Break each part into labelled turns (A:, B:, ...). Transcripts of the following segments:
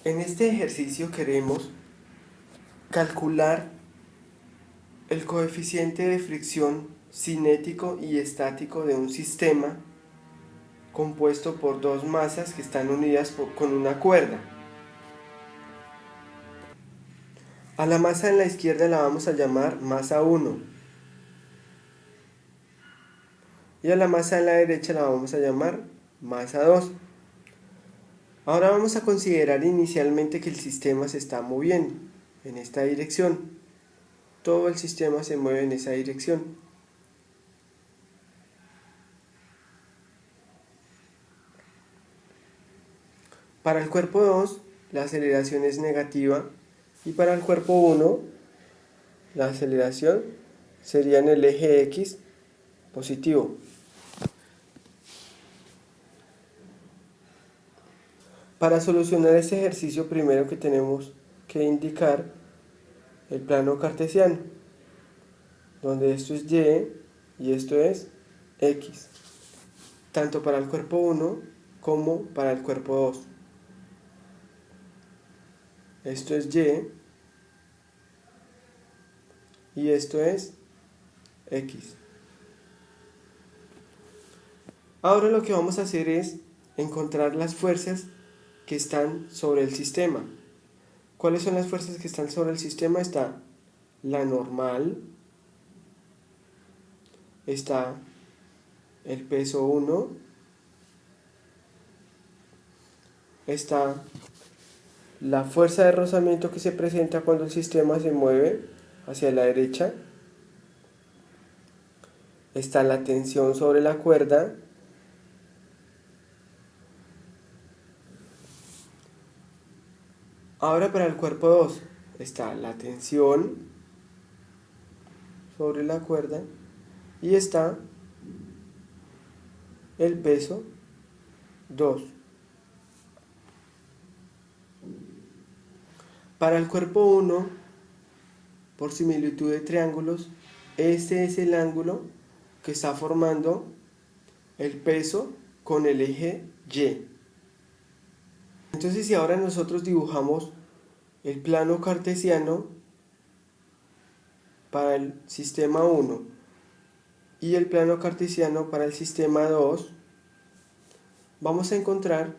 A: En este ejercicio queremos calcular el coeficiente de fricción cinético y estático de un sistema compuesto por dos masas que están unidas con una cuerda. A la masa en la izquierda la vamos a llamar masa 1 y a la masa en la derecha la vamos a llamar masa 2. Ahora vamos a considerar inicialmente que el sistema se está moviendo en esta dirección. Todo el sistema se mueve en esa dirección. Para el cuerpo 2, la aceleración es negativa y para el cuerpo 1, la aceleración sería en el eje X positivo. Para solucionar este ejercicio, primero que tenemos que indicar el plano cartesiano, donde esto es Y y esto es X, tanto para el cuerpo 1 como para el cuerpo 2. Esto es y esto es X. Ahora lo que vamos a hacer es encontrar las fuerzas que están sobre el sistema. ¿Cuáles son las fuerzas que están sobre el sistema? Está la normal, está el peso 1, está la fuerza de rozamiento que se presenta cuando el sistema se mueve hacia la derecha, está la tensión sobre la cuerda, ahora para el cuerpo 2 está la tensión sobre la cuerda y está el peso 2. Para el cuerpo 1, por similitud de triángulos, este es el ángulo que está formando el peso con el eje Y. Entonces, si ahora nosotros dibujamos el plano cartesiano para el sistema 1 y el plano cartesiano para el sistema 2, vamos a encontrar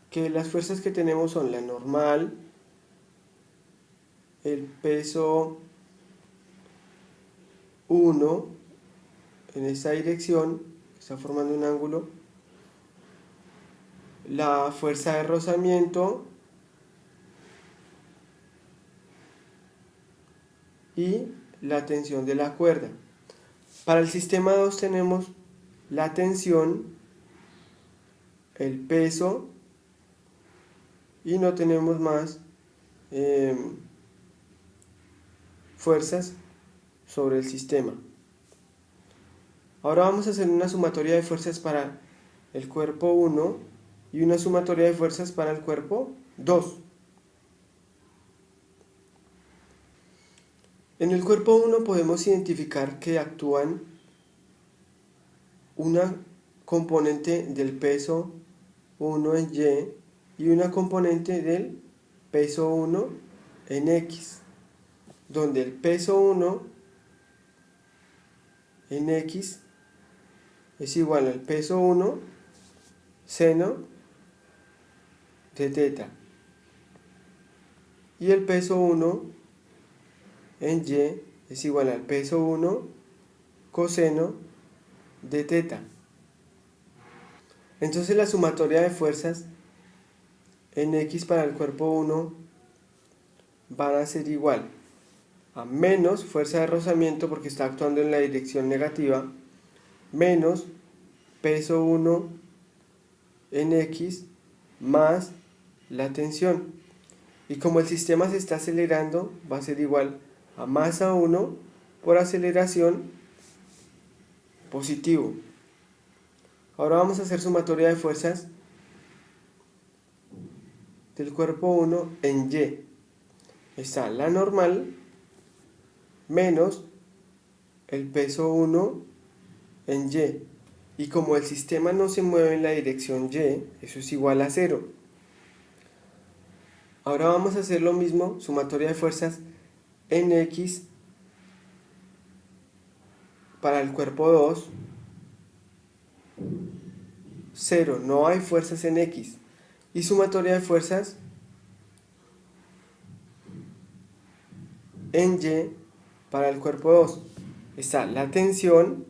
A: que las fuerzas que tenemos son la normal, el peso 1 en esta dirección, está formando un ángulo, la fuerza de rozamiento y la tensión de la cuerda. Para el sistema 2 tenemos la tensión, el peso y no tenemos más fuerzas sobre el sistema. Ahora vamos a hacer una sumatoria de fuerzas para el cuerpo 1 y una sumatoria de fuerzas para el cuerpo 2. En el cuerpo 1 podemos identificar que actúan una componente del peso 1 en Y una componente del peso 1 en X, donde el peso 1 en X es igual al peso 1 seno de teta y el peso 1 en Y es igual al peso 1 coseno de teta. Entonces la sumatoria de fuerzas en X para el cuerpo 1 van a ser igual a menos fuerza de rozamiento porque está actuando en la dirección negativa, menos peso 1 en X más la tensión. Y como el sistema se está acelerando, va a ser igual a masa 1 por aceleración positivo. Ahora vamos a hacer sumatoria de fuerzas del cuerpo 1 en Y. Está la normal menos el peso 1 en Y. Y como el sistema no se mueve en la dirección Y, eso es igual a 0. Ahora vamos a hacer lo mismo, sumatoria de fuerzas en X para el cuerpo 2, 0, no hay fuerzas en X. Y sumatoria de fuerzas en Y para el cuerpo 2. Está la tensión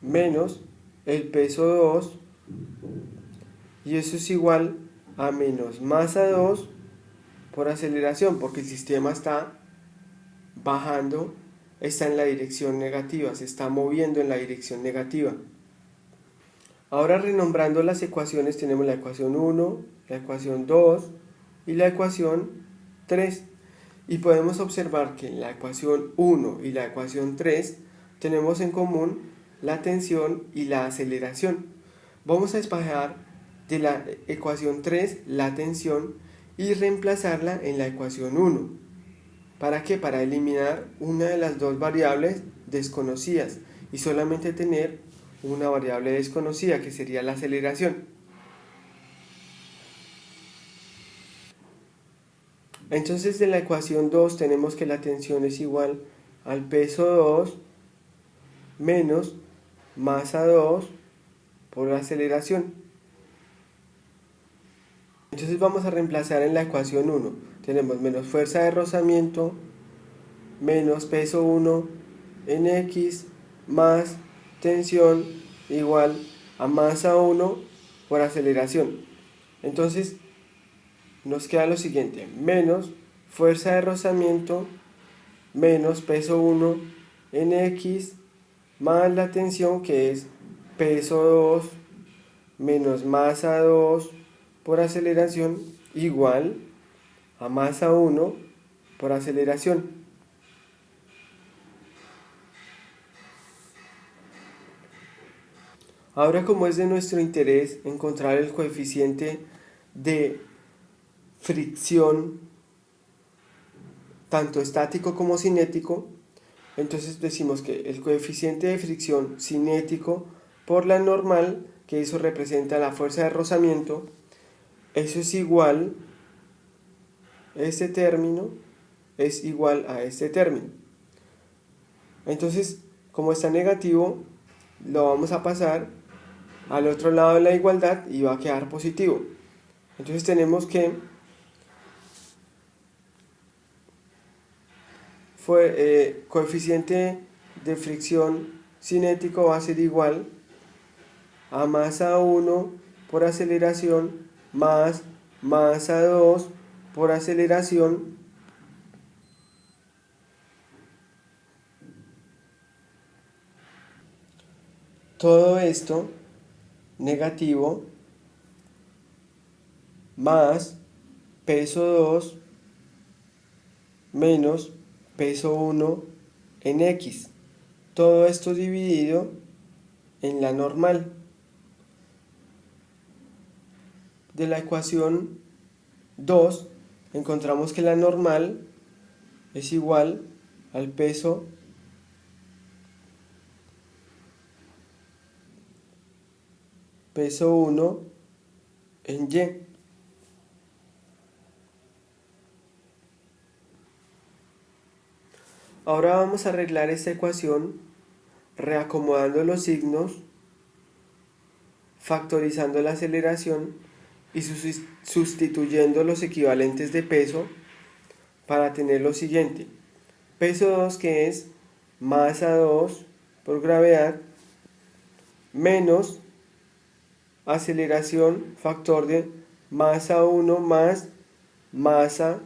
A: menos el peso 2, y eso es igual a menos masa 2 por aceleración, porque el sistema está bajando, está en la dirección negativa, se está moviendo en la dirección negativa. Ahora, renombrando las ecuaciones, tenemos la ecuación 1, la ecuación 2 y la ecuación 3. Y podemos observar que en la ecuación 1 y la ecuación 3 tenemos en común la tensión y la aceleración. Vamos a despejar de la ecuación 3 la tensión y reemplazarla en la ecuación 1. ¿Para qué? Para eliminar una de las dos variables desconocidas y solamente tener una variable desconocida, que sería la aceleración. Entonces, de la ecuación 2 tenemos que la tensión es igual al peso 2 menos masa 2 por la aceleración. Entonces vamos a reemplazar en la ecuación 1. Tenemos menos fuerza de rozamiento menos peso 1 en X más tensión igual a masa 1 por aceleración. Entonces nos queda lo siguiente: menos fuerza de rozamiento menos peso 1 en X más la tensión, que es peso 2 menos masa 2 por aceleración, igual a masa 1 por aceleración. Ahora, como es de nuestro interés encontrar el coeficiente de fricción, tanto estático como cinético, entonces decimos que el coeficiente de fricción cinético por la normal, que eso representa la fuerza de rozamiento, eso es igual, este término es igual a este término. Entonces, como está negativo, lo vamos a pasar al otro lado de la igualdad y va a quedar positivo. Entonces tenemos que coeficiente de fricción cinético va a ser igual a masa 1 por aceleración más masa 2 por aceleración todo esto negativo más peso 2 menos peso 1 en X. Todo esto dividido en la normal. De la ecuación 2 encontramos que la normal es igual al peso peso 1 en Y. Ahora vamos a arreglar esta ecuación reacomodando los signos, factorizando la aceleración y sustituyendo los equivalentes de peso para tener lo siguiente: peso 2, que es masa 2 por gravedad, menos aceleración, factor de masa 1 más masa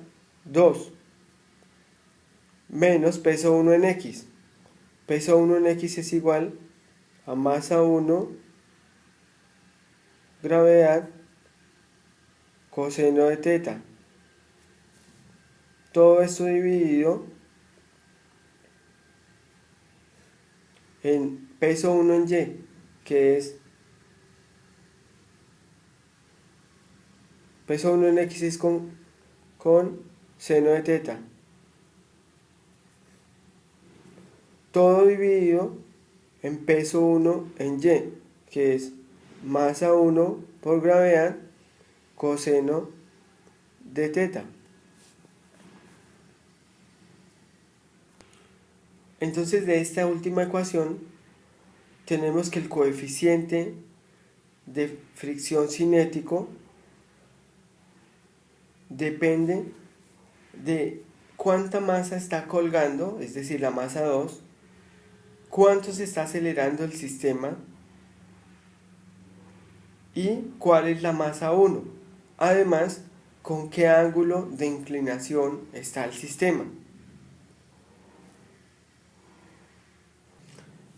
A: 2, menos peso 1 en X. Peso 1 en X es igual a masa 1 gravedad coseno de teta. Todo esto dividido en peso 1 en Y, que es peso 1 en X es con seno de teta. Todo dividido en peso 1 en Y, que es masa 1 por gravedad coseno de teta. Entonces, de esta última ecuación tenemos que el coeficiente de fricción cinético depende de cuánta masa está colgando, es decir, la masa 2, cuánto se está acelerando el sistema y cuál es la masa 1. Además, con qué ángulo de inclinación está el sistema.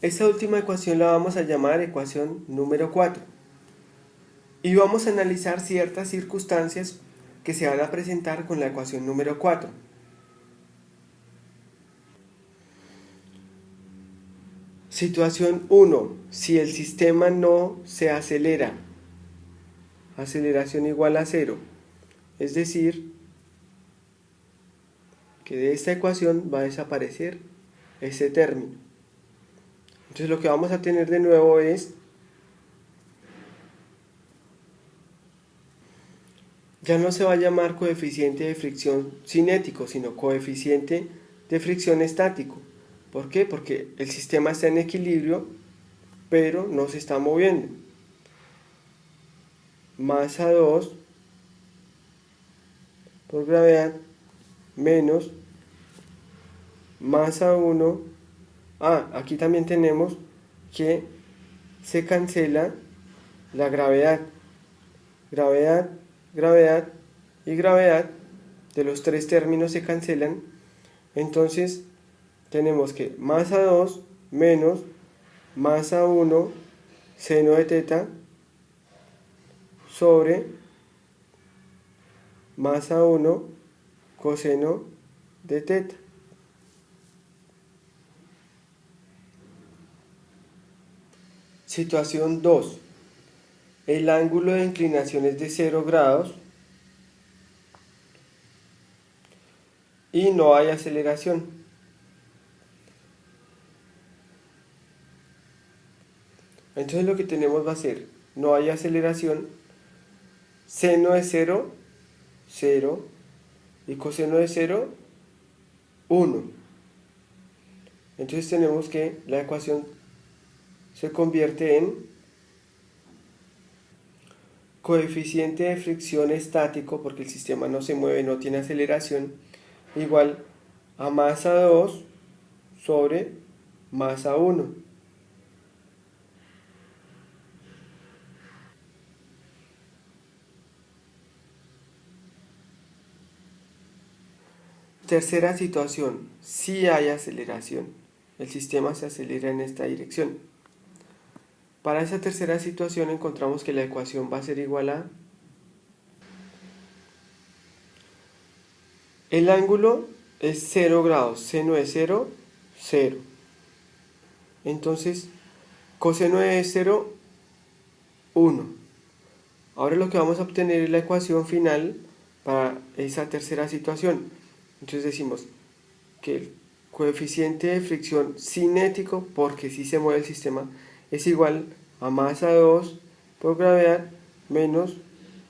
A: Esta última ecuación la vamos a llamar ecuación número 4. Y vamos a analizar ciertas circunstancias que se van a presentar con la ecuación número 4. Situación 1. Si el sistema no se acelera, aceleración igual a 0. Es decir, que de esta ecuación va a desaparecer ese término. Entonces lo que vamos a tener de nuevo es, ya no se va a llamar coeficiente de fricción cinético, sino coeficiente de fricción estático. ¿Por qué? Porque el sistema está en equilibrio, pero no se está moviendo. Masa 2 por gravedad menos masa 1. Aquí también tenemos que se cancela la gravedad. Gravedad, gravedad y gravedad de los tres términos se cancelan. Entonces tenemos que masa 2 menos masa 1 seno de teta sobre masa 1 coseno de teta. Situación 2. El ángulo de inclinación es de 0 grados y no hay aceleración. Entonces lo que tenemos va a ser, no hay aceleración, seno de 0, 0, y coseno de 0, 1. Entonces tenemos que la ecuación se convierte en coeficiente de fricción estático, porque el sistema no se mueve, no tiene aceleración, igual a masa 2 sobre masa 1. Tercera situación, si hay aceleración, el sistema se acelera en esta dirección. Para esa tercera situación encontramos que la ecuación va a ser igual a el ángulo es 0 grados, seno de 0, 0. Entonces, coseno de 0, 1. Ahora lo que vamos a obtener es la ecuación final para esa tercera situación. Entonces decimos que el coeficiente de fricción cinético, porque si se mueve el sistema, es igual a masa 2 por gravedad menos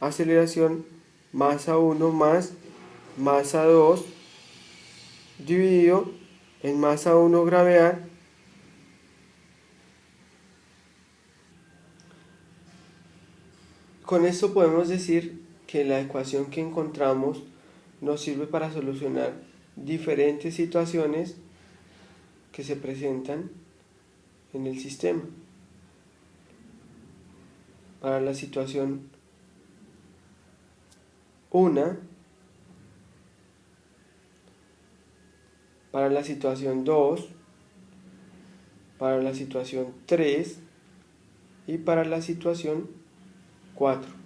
A: aceleración masa 1 más masa 2 dividido en masa 1 gravedad Con esto podemos decir que la ecuación que encontramos nos sirve para solucionar diferentes situaciones que se presentan en el sistema. Para la situación 1, para la situación 2, para la situación 3 y para la situación 4.